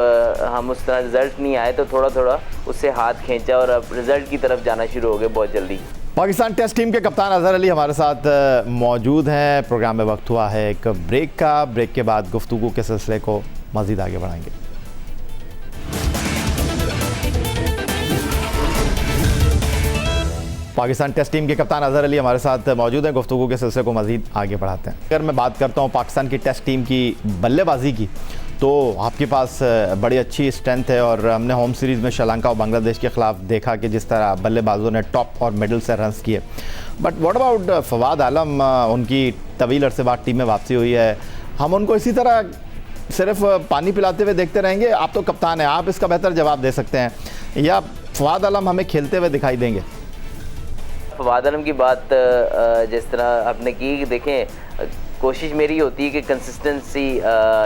हम उस तरह रिज़ल्ट नहीं आए तो थोड़ा थोड़ा उससे हाथ खींचा और अब रिज़ल्ट की तरफ जाना शुरू हो गए बहुत जल्दी। पाकिस्तान टेस्ट टीम के कप्तान अजहर अली हमारे साथ मौजूद हैं। प्रोग्राम में वक्त हुआ है एक ब्रेक का। ब्रेक के बाद गुफ्तगू के सिलसिले को मज़ीद आगे बढ़ाएंगे। पाकिस्तान टेस्ट टीम के कप्तान अजहर अली हमारे साथ मौजूद हैं। गुफ्तगू के सिलसिले को मज़ीद आगे बढ़ाते हैं। अगर मैं बात करता हूँ पाकिस्तान की टेस्ट टीम की बल्लेबाजी की, तो आपके पास बड़ी अच्छी स्ट्रेंथ है और हमने होम सीरीज़ में श्रीलंका और बांग्लादेश के ख़िलाफ़ देखा कि जिस तरह बल्लेबाजों ने टॉप और मिडल से रन्स किए। बट व्हाट अबाउट फवाद आलम? उनकी तवील अरसे बाद टीम में वापसी हुई है, हम उनको इसी तरह सिर्फ पानी पिलाते हुए देखते रहेंगे? आप तो कप्तान हैं, आप इसका बेहतर जवाब दे सकते हैं, या फवाद आलम हमें खेलते हुए दिखाई देंगे? फवाद आलम की बात जिस तरह आपने की, देखें कोशिश मेरी होती है कि कंसिस्टेंसी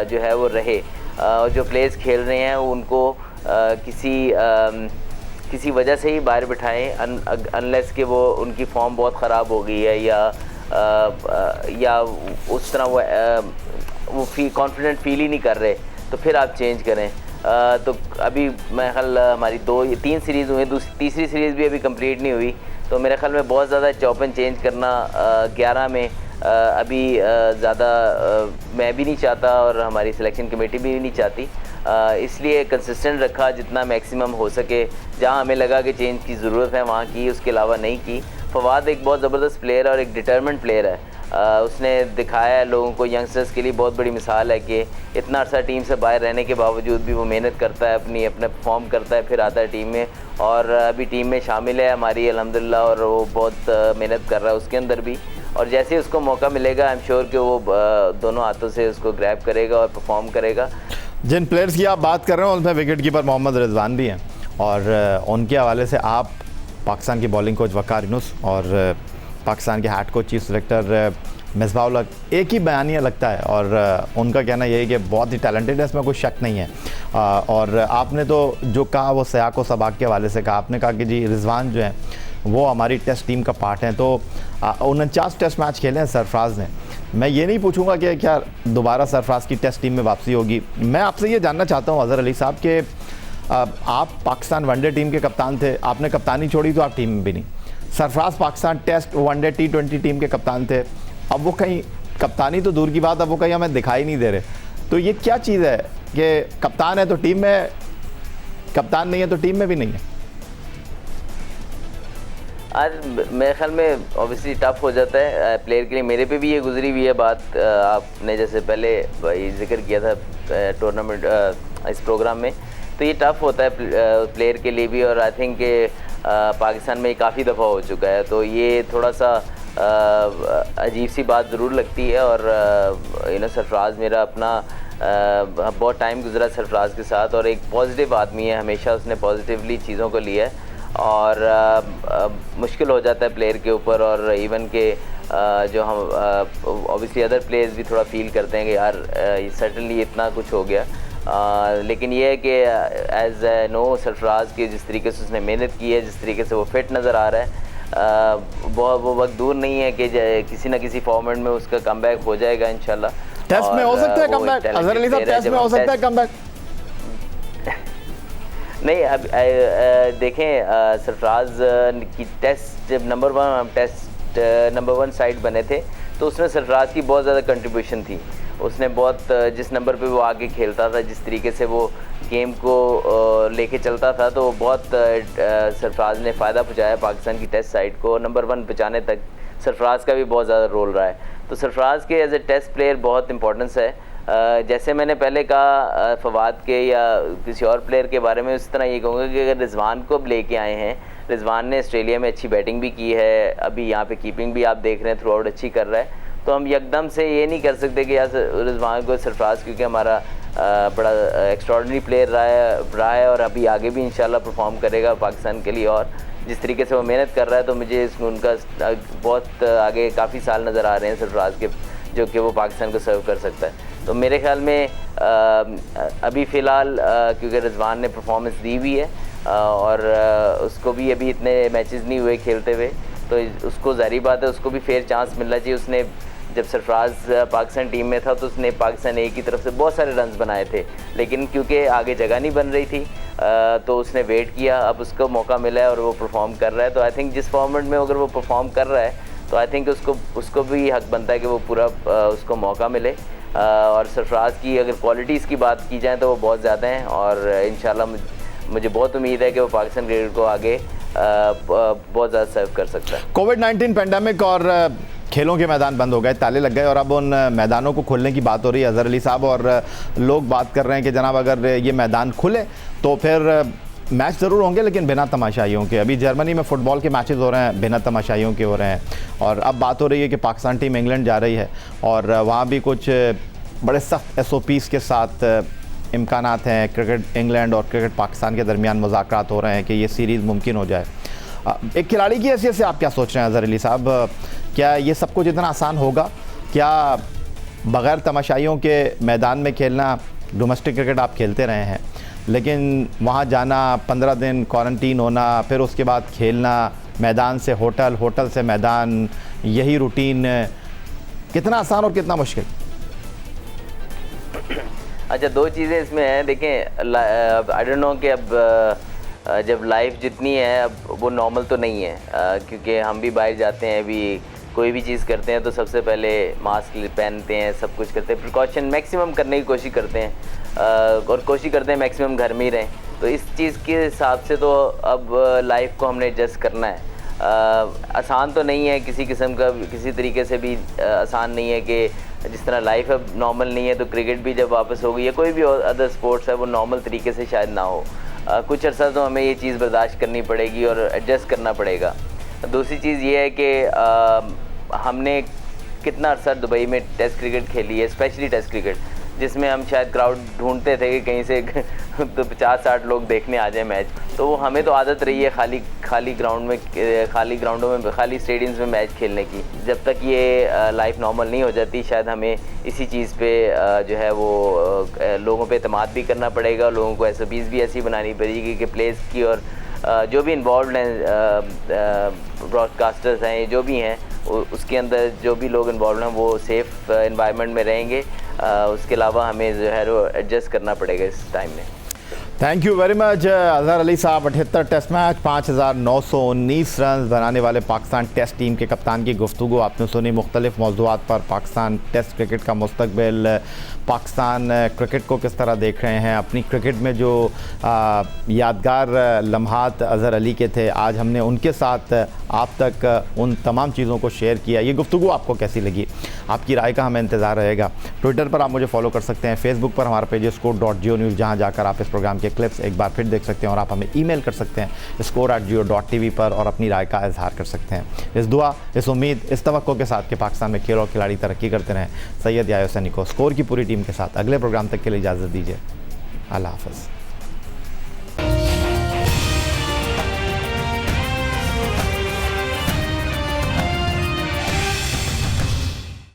जो है वो रहे, जो प्लेयर्स खेल रहे हैं उनको किसी वजह से ही बाहर बिठाएं, अनलेस कि वो उनकी फॉर्म बहुत ख़राब हो गई है या उस तरह वो कॉन्फिडेंट फील ही नहीं कर रहे, तो फिर आप चेंज करें। तो अभी मैं ख्याल हमारी 2-3 सीरीज़ हुई, तीसरी सीरीज़ भी अभी कंप्लीट नहीं हुई, तो मेरे ख्याल में बहुत ज़्यादा चॉप एंड चेंज करना 11 में अभी ज़्यादा मैं भी नहीं चाहता और हमारी सिलेक्शन कमेटी भी नहीं चाहती। इसलिए कंसिस्टेंट रखा जितना मैक्सिमम हो सके। जहां हमें लगा कि चेंज की ज़रूरत है वहां की, उसके अलावा नहीं की। फवाद एक बहुत ज़बरदस्त प्लेयर है और एक डिटर्मेंट प्लेयर है। उसने दिखाया है लोगों को, यंगस्टर्स के लिए बहुत बड़ी मिसाल है कि इतना अर्सा टीम से बाहर रहने के बावजूद भी वो मेहनत करता है, अपने परफॉर्म करता है, फिर आता है टीम में और अभी टीम में शामिल है हमारी अल्हम्दुलिल्लाह, और वो बहुत मेहनत कर रहा है उसके अंदर भी। और जैसे ही उसको मौका मिलेगा आई एम श्योर कि वो दोनों हाथों से उसको ग्रैब करेगा और परफॉर्म करेगा। जिन प्लेयर्स की आप बात कर रहे हैं उनमें विकेट कीपर मोहम्मद रिजवान भी हैं, और उनके हवाले से आप पाकिस्तान की बॉलिंग कोच वकार यूनुस और पाकिस्तान के head coach chief selector Misbah ul Haq एक ही बयानिया लगता है, और उनका कहना यही है कि बहुत ही टैलेंटेड है, इसमें कोई शक नहीं है। और आपने तो जो कहा वो सयाक व सबाक के हवाले से कहा, आपने कहा कि जी रिजवान जो है वो हमारी टेस्ट टीम का पार्ट हैं। तो 49 टेस्ट मैच खेले हैं सरफराज ने। मैं ये नहीं पूछूंगा कि क्या दोबारा सरफराज की टेस्ट टीम में वापसी होगी, मैं आपसे ये जानना चाहता हूँ अजहर अली साहब कि आप पाकिस्तान वनडे टीम के कप्तान थे, आपने कप्तानी छोड़ी तो आप टीम में भी नहीं। Sarfaraz Pakistan test one day T20 team के कप्तान थे, अब वो कहीं कप्तानी तो दूर की बात, अब वो कहीं हमें दिखाई नहीं दे रहे। तो ये क्या चीज़ है कि कप्तान है तो टीम में, कप्तान नहीं है तो टीम में भी नहीं है? आज मेरे ख्याल में ऑब्वियसली टफ हो जाता है प्लेयर के लिए। मेरे पे भी ये गुजरी हुई है बात, आपने जैसे पहले जिक्र किया था टूर्नामेंट इस प्रोग्राम में, तो ये टफ होता है प्लेयर के लिए भी। और आई थिंक कि पाकिस्तान में काफ़ी दफ़ा हो चुका है, तो ये थोड़ा सा अजीब सी बात ज़रूर लगती है। और सरफराज मेरा अपना बहुत टाइम गुजरा सरफराज के साथ, और एक पॉजिटिव आदमी है, हमेशा उसने पॉजिटिवली चीज़ों को लिया है। और मुश्किल हो जाता है प्लेयर के ऊपर, और इवन के जो हम ऑब्वियसली अदर प्लेयर्स भी थोड़ा फील करते हैं कि यार सर्टनली इतना कुछ हो गया। लेकिन ये है कि एज नो सरफराज की जिस तरीके से उसने मेहनत की है, जिस तरीके से वो फिट नज़र आ रहा है, वो वक्त दूर नहीं है कि किसी ना किसी फॉर्मेट में उसका कमबैक हो जाएगा इंशाल्लाह। टेस्ट में हो सकता है कमबैक, अजहर अली साहब, टेस्ट में हो सकता है कमबैक? नहीं, अब देखें सरफराज की टेस्ट जब नंबर 1 साइड बने थे तो उसमें सरफराज की बहुत ज़्यादा कंट्रीब्यूशन थी। उसने बहुत जिस नंबर पे वो आगे खेलता था, जिस तरीके से वो गेम को लेके चलता था, तो बहुत सरफराज ने फ़ायदा पहुंचाया पाकिस्तान की टेस्ट साइड को। नंबर 1 पहुंचाने तक सरफराज का भी बहुत ज़्यादा रोल रहा है। तो सरफराज के एज ए टेस्ट प्लेयर बहुत इंपॉर्टेंस है। जैसे मैंने पहले कहा फवाद के या किसी और प्लेयर के बारे में, उस तरह ये कहूँगा कि अगर रिजवान को अब लेके आए हैं, रिजवान ने ऑस्ट्रेलिया में अच्छी बैटिंग भी की है, अभी यहाँ पे कीपिंग भी आप देख रहे हैं थ्रू आउट अच्छी कर रहा है, तो हम यकदम से ये नहीं कर सकते कि यार रिजवान को सरफराज, क्योंकि हमारा बड़ा एक्स्ट्रॉर्डिनरी प्लेयर रहा है और अभी आगे भी इंशाल्लाह परफॉर्म करेगा पाकिस्तान के लिए। और जिस तरीके से वो मेहनत कर रहा है, तो मुझे इसमें उनका बहुत आगे काफ़ी साल नज़र आ रहे हैं सरफराज के, जो कि वो पाकिस्तान को सर्व कर सकता है। तो मेरे ख्याल में अभी फ़िलहाल क्योंकि रिजवान ने परफॉर्मेंस दी हुई है और उसको भी अभी इतने मैचेस नहीं हुए खेलते हुए, तो उसको ज़ाहिर बात है उसको भी फेयर चांस मिलना चाहिए। उसने जब सरफराज पाकिस्तान टीम में था तो उसने पाकिस्तान ए की तरफ से बहुत सारे रन्स बनाए थे, लेकिन क्योंकि आगे जगह नहीं बन रही थी तो उसने वेट किया, अब उसको मौका मिला है और वो परफॉर्म कर रहा है। तो आई थिंक जिस फॉर्मेट में अगर वो परफॉर्म कर रहा है तो आई थिंक उसको भी हक बनता है कि वो पूरा उसको मौका मिले। और सरफराज की अगर क्वालिटीज़ की बात की जाए तो वो बहुत ज़्यादा हैं, और इंशाल्लाह मुझे बहुत उम्मीद है कि वो पाकिस्तान क्रिकेट को आगे बहुत ज़्यादा सर्व कर सकता है। कोविड-19 पेंडेमिक और खेलों के मैदान बंद हो गए, ताले लग गए, और अब उन मैदानों को खोलने की बात हो रही है अजहर अली साहब, और लोग बात कर रहे हैं कि जनाब अगर ये मैदान खुले तो फिर मैच ज़रूर होंगे लेकिन बिना तमाशाइयों के। अभी जर्मनी में फ़ुटबॉल के मैचेस हो रहे हैं, बिना तमाशाइयों के हो रहे हैं, और अब बात हो रही है कि पाकिस्तान टीम इंग्लैंड जा रही है और वहाँ भी कुछ बड़े सख्त SOPs के साथ इम्कानात हैं। क्रिकेट इंग्लैंड और क्रिकेट पाकिस्तान के दरमियान मुज़ाकरात हो रहे हैं कि ये सीरीज़ मुमकिन हो जाए। एक खिलाड़ी की हैसियत से आप क्या सोच रहे हैं अजहर अली साहब, क्या ये सब कुछ इतना आसान होगा? क्या बग़ैर तमाशाइयों के मैदान में खेलना, डोमेस्टिक क्रिकेट आप खेलते रहे हैं, लेकिन वहाँ जाना, 15 दिन क्वारंटीन होना, फिर उसके बाद खेलना, मैदान से होटल, होटल से मैदान, यही रूटीन, कितना आसान और कितना मुश्किल? अच्छा, दो चीज़ें इसमें हैं। देखें, आई डोंट नो कि अब जब लाइफ जितनी है अब वो नॉर्मल तो नहीं है, क्योंकि हम भी बाहर जाते हैं, अभी कोई भी चीज़ करते हैं तो सबसे पहले मास्क पहनते हैं, सब कुछ करते हैं, प्रिकॉशन मैक्सिमम करने की कोशिश करते हैं, और कोशिश करते हैं मैक्सिमम घर में ही रहें। तो इस चीज़ के हिसाब से तो अब लाइफ को हमने एडजस्ट करना है। आसान तो नहीं है किसी किस्म का, किसी तरीके से भी आसान नहीं है कि जिस तरह लाइफ अब नॉर्मल नहीं है तो क्रिकेट भी जब वापस होगी या कोई भी अदर स्पोर्ट्स है वो नॉर्मल तरीके से शायद ना हो। कुछ अर्सा तो हमें ये चीज़ बर्दाश्त करनी पड़ेगी और एडजस्ट करना पड़ेगा। दूसरी चीज़ ये है कि हमने कितना अर्सा दुबई में टेस्ट क्रिकेट खेली है, स्पेशली टेस्ट क्रिकेट, जिसमें हम शायद क्राउड ढूंढते थे कि कहीं से तो 50-60 लोग देखने आ जाए मैच। तो वो हमें तो आदत रही है खाली ग्राउंड में, खाली ग्राउंडों में, खाली स्टेडियम्स में मैच खेलने की। जब तक ये लाइफ नॉर्मल नहीं हो जाती, शायद हमें इसी चीज़ पे जो है वो लोगों पे एतमाद भी करना पड़ेगा, लोगों को SOPs भी ऐसी बनानी पड़ेगी कि प्लेस की और जो भी इन्वॉल्व हैं, ब्रॉडकास्टर्स हैं, जो भी हैं, उसके अंदर जो भी लोग इन्वॉल्व हैं वो सेफ़ एनवायरनमेंट में रहेंगे। उसके अलावा हमें जो है वो एडजस्ट करना पड़ेगा इस टाइम में। Thank you very much Azhar Ali साहब। 78 टेस्ट मैच, 5,919 रन बनाने वाले पाकिस्तान टेस्ट टीम के कप्तान की गुफ्तगू आपने सुनी। मुख्तलिफ मौज़ूआत पर पाकिस्तान टेस्ट क्रिकेट का मुस्तकबिल, पाकिस्तान क्रिकेट को किस तरह देख रहे हैं, अपनी क्रिकेट में जो यादगार लम्हात अजहर अली के थे, आज हमने उनके साथ आप तक उन तमाम चीज़ों को शेयर किया। ये गुफ्तगू आपको कैसी लगी? आपकी राय का हमें इंतज़ार रहेगा। ट्विटर पर आप मुझे फॉलो कर सकते हैं, फेसबुक पर हमारा पेज score.geo-news, जहाँ जाकर आप इस प्रोग्राम के क्लिप्स एक बार फिर देख सकते हैं, और आप हमें ईमेल कर सकते हैं score@geo.tv पर और अपनी राय का इजहार कर सकते हैं। इस दुआ, इस उम्मीद, इस तवक्को के साथ कि पाकिस्तान में खेल और खिलाड़ी तरक्की करते रहें, सैयद याहिया हुसैनी को स्कोर की पूरी टीम के साथ अगले प्रोग्राम तक के लिए इजाज़त दीजिए। अल्लाह हाफ़िज़।